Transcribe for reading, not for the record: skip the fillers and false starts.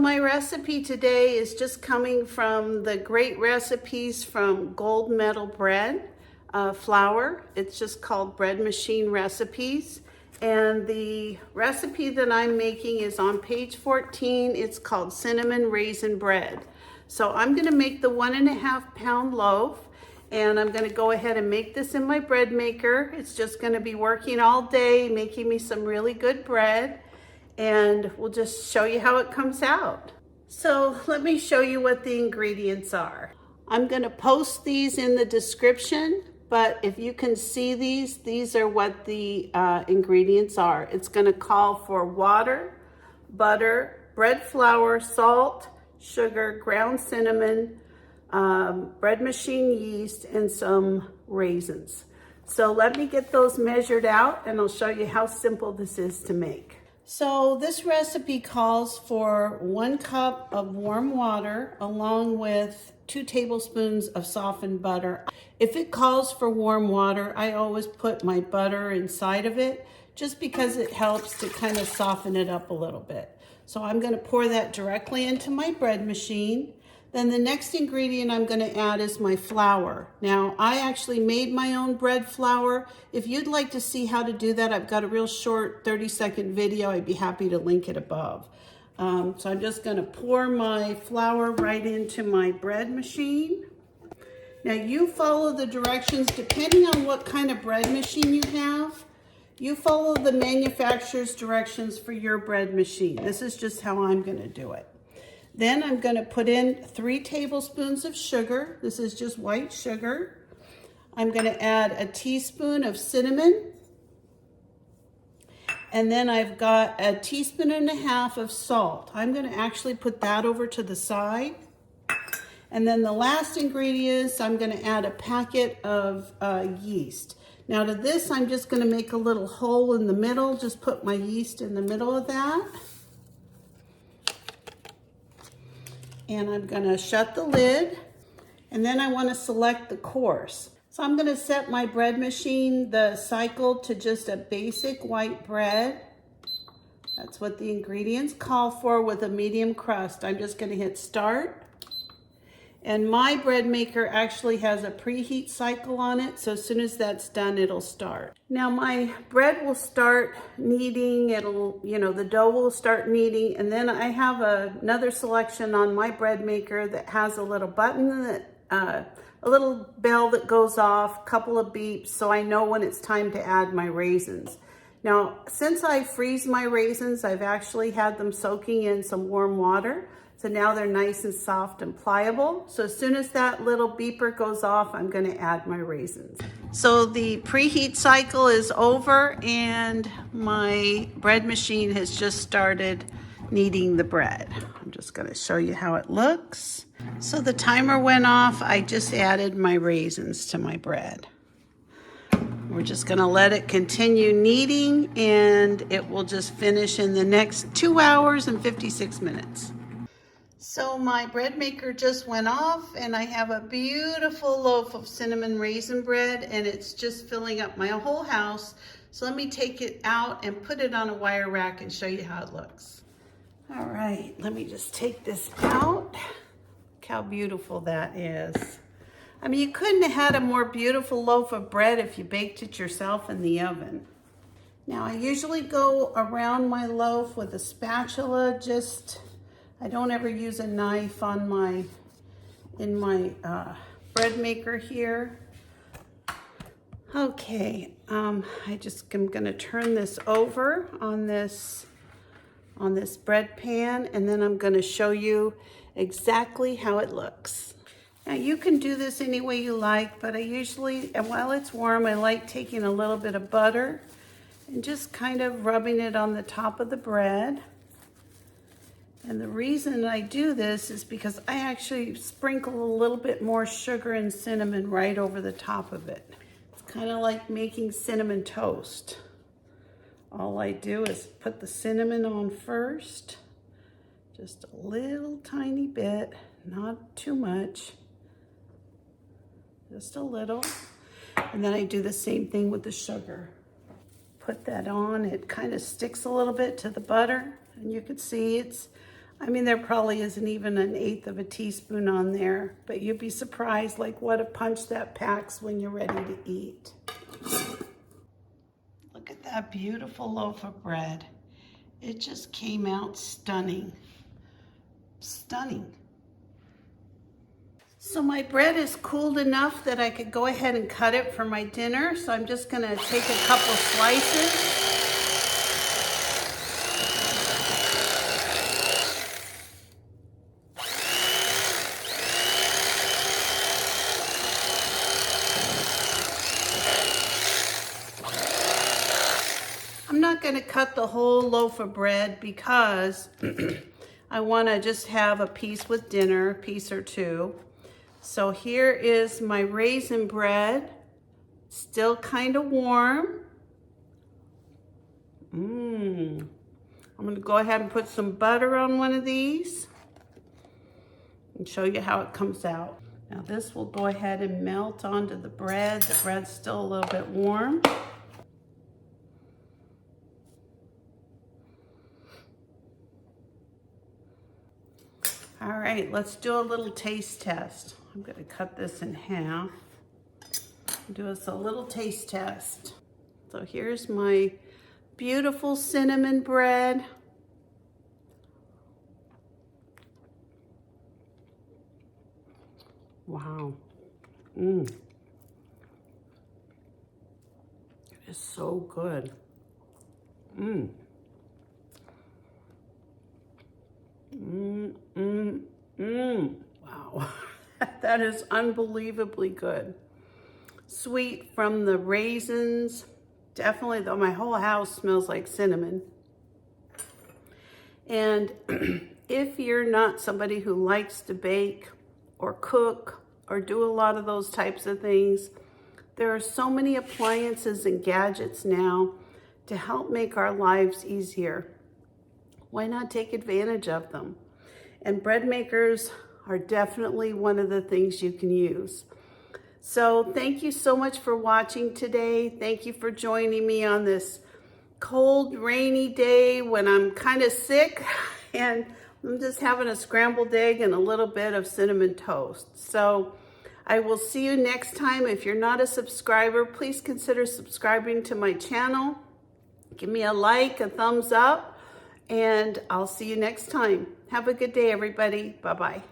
my recipe today is just coming from the great recipes from Gold Medal Bread flour. It's just called Bread Machine Recipes. And the recipe that I'm making is on page 14. It's called Cinnamon Raisin Bread. So I'm gonna make the 1.5 pound loaf, and I'm gonna go ahead and make this in my bread maker. It's just gonna be working all day, making me some really good bread, and we'll just show you how it comes out. So let me show you what the ingredients are. I'm gonna post these in the description, but if you can see these are what the ingredients are. It's gonna call for water, butter, bread flour, salt, sugar, ground cinnamon, bread machine yeast, and some raisins. So let me get those measured out and I'll show you how simple this is to make. So this recipe calls for 1 cup of warm water along with 2 tablespoons of softened butter. If it calls for warm water, I always put my butter inside of it just because it helps to kind of soften it up a little bit. So I'm going to pour that directly into my bread machine. Then the next ingredient I'm going to add is my flour. Now, I actually made my own bread flour. If you'd like to see how to do that, I've got a real short 30-second video. I'd be happy to link it above. So I'm just going to pour my flour right into my bread machine. Now, you follow the directions depending on what kind of bread machine you have. You follow the manufacturer's directions for your bread machine. This is just how I'm going to do it. Then I'm going to put in 3 tablespoons of sugar. This is just white sugar. I'm going to add a teaspoon of cinnamon. And then I've got 1.5 teaspoons of salt. I'm going to actually put that over to the side. And then the last ingredient is I'm going to add a packet of yeast. Now to this, I'm just going to make a little hole in the middle. Just put my yeast in the middle of that. And I'm gonna shut the lid, and then I wanna select the course. So I'm gonna set my bread machine, the cycle, to just a basic white bread. That's what the ingredients call for, with a medium crust. I'm just gonna hit start. And my bread maker actually has a preheat cycle on it, so as soon as that's done, it'll start. Now my bread will start kneading, the dough will start kneading, and then I have another selection on my bread maker that has a little button, a little bell that goes off, couple of beeps, so I know when it's time to add my raisins. Now, since I freeze my raisins, I've actually had them soaking in some warm water. So now they're nice and soft and pliable. So as soon as that little beeper goes off, I'm gonna add my raisins. So the preheat cycle is over and my bread machine has just started kneading the bread. I'm just gonna show you how it looks. So the timer went off. I just added my raisins to my bread. We're just gonna let it continue kneading, and it will just finish in the next 2 hours and 56 minutes. So my bread maker just went off, and I have a beautiful loaf of cinnamon raisin bread, and it's just filling up my whole house. So let me take it out and put it on a wire rack and show you how it looks. All right, let me just take this out. Look how beautiful that is. I mean, you couldn't have had a more beautiful loaf of bread if you baked it yourself in the oven. Now, I usually go around my loaf with a spatula. I don't ever use a knife in my bread maker here. Okay, I'm gonna turn this over on this bread pan, and then I'm gonna show you exactly how it looks. Now you can do this any way you like, but I usually, and while it's warm, I like taking a little bit of butter and just kind of rubbing it on the top of the bread. And the reason I do this is because I actually sprinkle a little bit more sugar and cinnamon right over the top of it. It's kind of like making cinnamon toast. All I do is put the cinnamon on first, just a little tiny bit, not too much, just a little. And then I do the same thing with the sugar. Put that on, it kind of sticks a little bit to the butter, and you can see I mean, there probably isn't even an eighth of a teaspoon on there, but you'd be surprised like what a punch that packs when you're ready to eat. Look at that beautiful loaf of bread. It just came out stunning. Stunning. So my bread is cooled enough that I could go ahead and cut it for my dinner. So I'm just gonna take a couple slices. I'm not gonna cut the whole loaf of bread because I wanna just have a piece with dinner, a piece or two. So here is my raisin bread, still kind of warm. I'm gonna go ahead and put some butter on one of these and show you how it comes out. Now this will go ahead and melt onto the bread. The bread's still a little bit warm. All right, let's do a little taste test. I'm gonna cut this in half. Do us a little taste test. So here's my beautiful cinnamon bread. Wow. It is so good. Wow, that is unbelievably good. Sweet from the raisins. Definitely, though, my whole house smells like cinnamon. And if you're not somebody who likes to bake or cook or do a lot of those types of things, there are so many appliances and gadgets now to help make our lives easier. Why not take advantage of them? And bread makers are definitely one of the things you can use. So thank you so much for watching today. Thank you for joining me on this cold, rainy day when I'm kind of sick and I'm just having a scrambled egg and a little bit of cinnamon toast. So I will see you next time. If you're not a subscriber, please consider subscribing to my channel. Give me a like, a thumbs up, and I'll see you next time. Have a good day, everybody. Bye-bye.